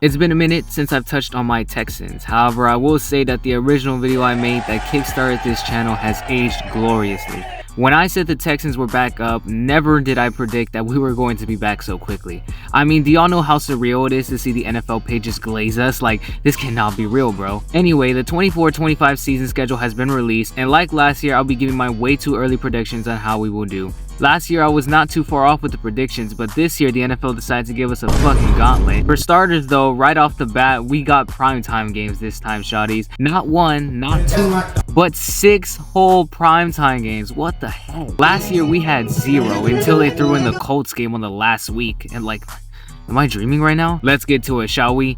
It's been a minute since I've touched on my Texans. However, I will say that the original video I made that kickstarted this channel has aged gloriously. When I said the Texans were back up, never did I predict that we were going to be back so quickly. I mean, do y'all know how surreal it is to see the NFL pages glaze us? Like, this cannot be real, bro. Anyway, the 24-25 season schedule has been released, and like last year, I'll be giving my way too early predictions on how we will do. Last year, I was not too far off with the predictions, but this year, the NFL decided to give us a fucking gauntlet. For starters, though, right off the bat, we got primetime games this time, shawties. Not one, not two, but 6 whole primetime games. What the hell? Last year, we had 0 until they threw in the Colts game on the last week. And like, am I dreaming right now? Let's get to it, shall we?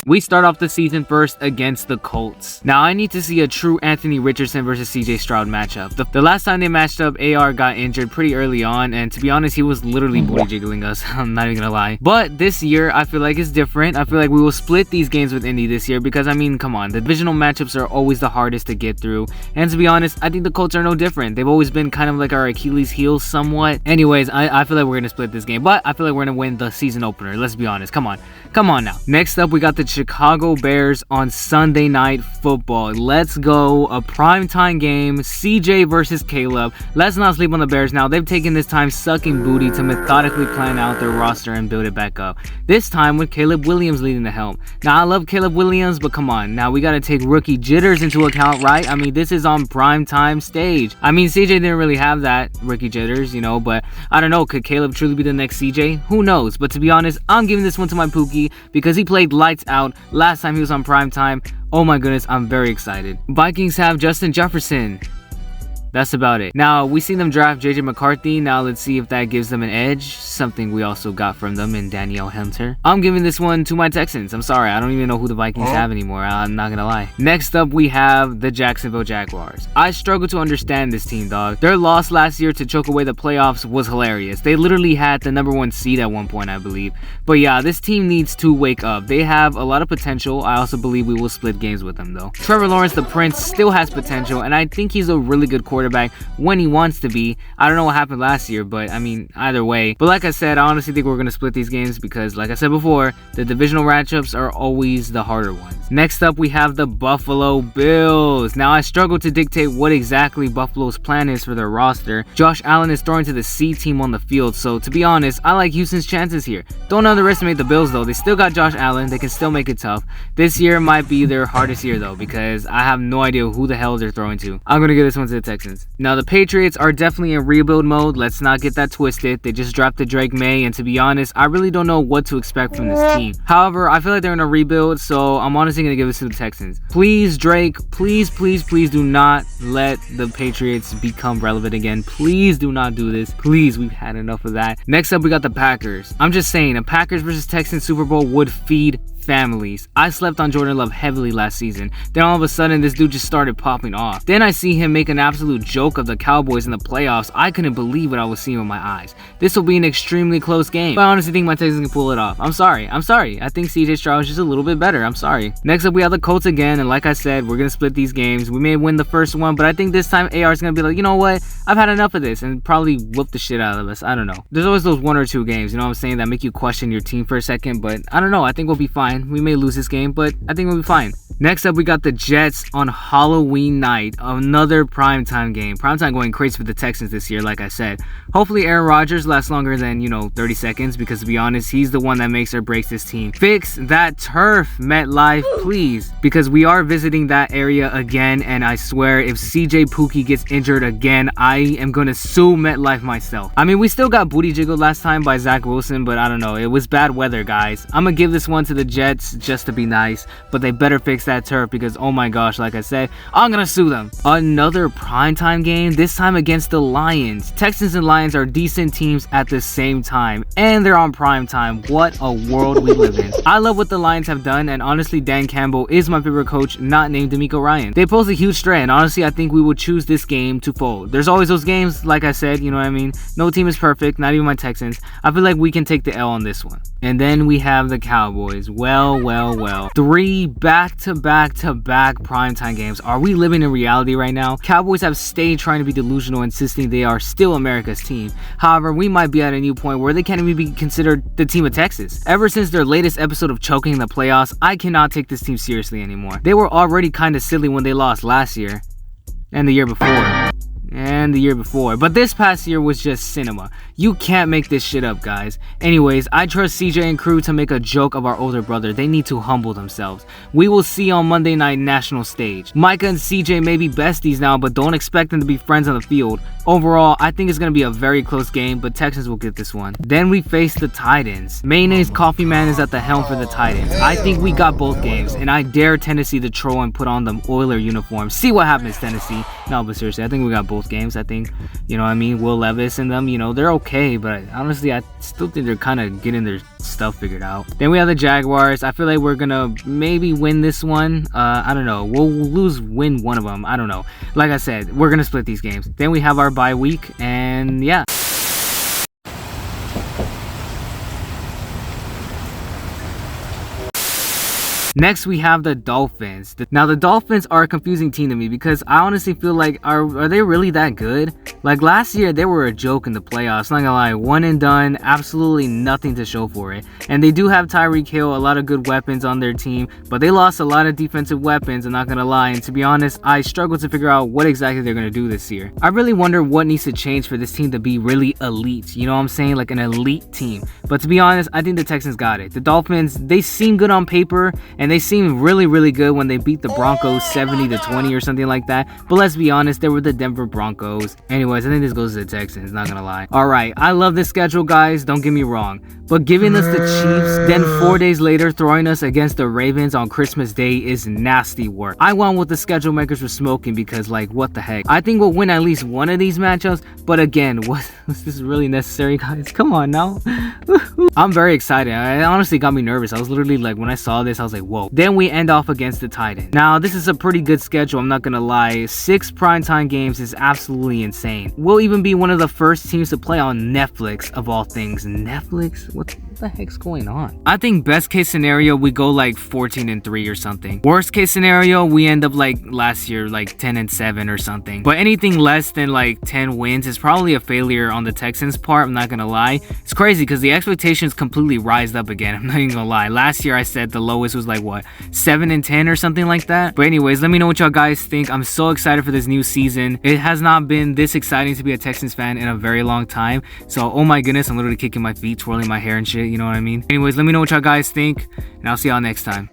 We start off the season first against the Colts. Now, I need to see a true Anthony Richardson versus CJ Stroud matchup. The last time they matched up, AR got injured pretty early on, and to be honest, he was literally booty jiggling us. I'm not even gonna lie. But this year, I feel like it's different. I feel like we will split these games with Indy this year because, I mean, come on. The divisional matchups are always the hardest to get through. And to be honest, I think the Colts are no different. They've always been kind of like our Achilles heel somewhat. Anyways, I feel like we're gonna split this game, but I feel like we're gonna win the season opener. Let's be honest. Come on. Come on now. Next up, we got the Chicago Bears on Sunday Night Football. Let's go. A primetime game. CJ versus Caleb. Let's not sleep on the Bears now. They've taken this time sucking booty to methodically plan out their roster and build it back up. This time with Caleb Williams leading the helm. Now, I love Caleb Williams, but come on. Now, we got to take rookie jitters into account, right? I mean, this is on primetime stage. I mean, CJ didn't really have that rookie jitters, you know, but I don't know. Could Caleb truly be the next CJ? Who knows? But to be honest, I'm giving this one to my Pookie because he played lights out last time he was on primetime. Oh my goodness, I'm very excited. Vikings have Justin Jefferson. That's about it. Now, we see them draft JJ McCarthy. Now, let's see if that gives them an edge. Something we also got from them in Danielle Hunter. I'm giving this one to my Texans. I'm sorry. I don't even know who the Vikings have anymore. I'm not gonna lie. Next up, we have the Jacksonville Jaguars. I struggle to understand this team, dog. Their loss last year to choke away the playoffs was hilarious. They literally had the #1 seed at one point, I believe. But yeah, this team needs to wake up. They have a lot of potential. I also believe we will split games with them, though. Trevor Lawrence, the Prince, still has potential, and I think he's a really good quarterback when he wants to be. I don't know what happened last year, but I mean, either way. But like I said, I honestly think we're going to split these games because, like I said before, the divisional matchups are always the harder ones. Next up, we have the Buffalo Bills. Now, I struggle to dictate what exactly Buffalo's plan is for their roster. Josh Allen is throwing to the C team on the field, so to be honest, I like Houston's chances here. Don't underestimate the Bills, though. They still got Josh Allen. They can still make it tough. This year might be their hardest year, though, because I have no idea who the hell they're throwing to. I'm going to give this one to the Texans. Now, the Patriots are definitely in rebuild mode. Let's not get that twisted. They just drafted Drake May, and to be honest, I really don't know what to expect from this team. However, I feel like they're in a rebuild, so I'm honestly going to give this to the Texans. Please, Drake, please do not let the Patriots become relevant again. Please do not do this. Please, we've had enough of that. Next up, we got the Packers. I'm just saying, a Packers versus Texans Super Bowl would feed families. I slept on Jordan Love heavily last season. Then all of a sudden, this dude just started popping off. Then I see him make an absolute joke of the Cowboys in the playoffs. I couldn't believe what I was seeing with my eyes. This will be an extremely close game, but I honestly think my Texans can pull it off. I'm sorry. I think CJ Stroud is just a little bit better. I'm sorry. Next up, we have the Colts again, and like I said, we're gonna split these games. We may win the first one, but I think this time AR is gonna be like, you know what? I've had enough of this, and probably whoop the shit out of us. I don't know. There's always those 1 or 2 games, you know what I'm saying, that make you question your team for a second, but I don't know. I think we'll be fine. We may lose this game, but I think we'll be fine. Next up, we got the Jets on Halloween night. Another primetime game. Primetime going crazy for the Texans this year, like I said. Hopefully Aaron Rodgers lasts longer than, 30 seconds, because to be honest, he's the one that makes or breaks this team. Fix that turf, MetLife, please, because we are visiting that area again, and I swear, if CJ Pookie gets injured again, I am gonna sue MetLife myself. I mean, we still got booty jiggled last time by Zach Wilson, but I don't know. It was bad weather, guys. I'm gonna give this one to the Jets just to be nice, but they better fix that turf because, oh my gosh, like I said, I'm gonna sue them. Another primetime game, this time against the Lions. Texans and Lions are decent teams at the same time, and they're on primetime. What a world we live in. I love what the Lions have done, and honestly, Dan Campbell is my favorite coach, not named D'Amico Ryan. They pose a huge threat, and honestly, I think we will choose this game to fold. There's always those games, like I said, you know what I mean? No team is perfect, not even my Texans. I feel like we can take the L on this one. And then we have the Cowboys. Well. 3 back-to back-to-back-to-back primetime games. Are we living in reality right now? Cowboys have stayed trying to be delusional, insisting they are still America's team. However, we might be at a new point where they can't even be considered the team of Texas. Ever since their latest episode of choking in the playoffs, I cannot take this team seriously anymore. They were already kinda silly when they lost last year. And the year before. But this past year was just cinema. You can't make this shit up, guys. Anyways, I trust CJ and crew to make a joke of our older brother. They need to humble themselves. We will see on Monday night national stage. Micah and CJ may be besties now, but don't expect them to be friends on the field. Overall, I think it's going to be a very close game, but Texans will get this one. Then we face the Titans. Mayonnaise Coffee Man is at the helm for the Titans. I think we got both games, and I dare Tennessee to troll and put on the Oiler uniform. See what happens, Tennessee. No, but seriously, I think we got both games. I think, you know what I mean, Will Levis and them, you know, they're okay, but honestly, I still think they're kind of getting their stuff figured out. Then we have the Jaguars. I feel like we're gonna maybe win this one. I don't know. We'll win one of them. I don't know. Like I said, we're gonna split these games. Then we have our bye week, and yeah. Next, we have the Dolphins. Now, the Dolphins are a confusing team to me because I honestly feel like, are they really that good? Like, last year, they were a joke in the playoffs, not gonna lie. One and done, absolutely nothing to show for it. And they do have Tyreek Hill, a lot of good weapons on their team, but they lost a lot of defensive weapons, I'm not gonna lie. And to be honest, I struggle to figure out what exactly they're gonna do this year. I really wonder what needs to change for this team to be really elite. You know what I'm saying? Like an elite team. But to be honest, I think the Texans got it. The Dolphins, they seem good on paper, and they seemed really good when they beat the Broncos 70-20 or something like that. But let's be honest, they were the Denver Broncos. Anyways, I think this goes to the Texans, not gonna lie. Alright, I love this schedule, guys, don't get me wrong. But giving us the Chiefs, then 4 days later throwing us against the Ravens on Christmas Day is nasty work. I want what the schedule makers were smoking because, like, what the heck. I think we'll win at least one of these matchups, but again, was this really necessary, guys? Come on now. I'm very excited. It honestly got me nervous. I was literally like, when I saw this, I was like, whoa. Then we end off against the Titans. Now, this is a pretty good schedule, I'm not gonna lie. 6 primetime games is absolutely insane. We'll even be one of the first teams to play on Netflix, of all things. Netflix? What the heck's going on? I think best case scenario, we go like 14-3 or something. Worst case scenario, we end up like last year, like 10-7 or something. But anything less than like 10 wins is probably a failure on the Texans' part, I'm not gonna lie. It's crazy because the expectations completely rised up again, I'm not even gonna lie. Last year I said the lowest was like what, 7-10 or something like that. But anyways, let me know what y'all guys think. I'm so excited for this new season. It has not been this exciting to be a Texans fan in a very long time. So, oh my goodness, I'm literally kicking my feet, twirling my hair and shit, you know what I mean? Anyways, let me know what y'all guys think, and I'll see y'all next time.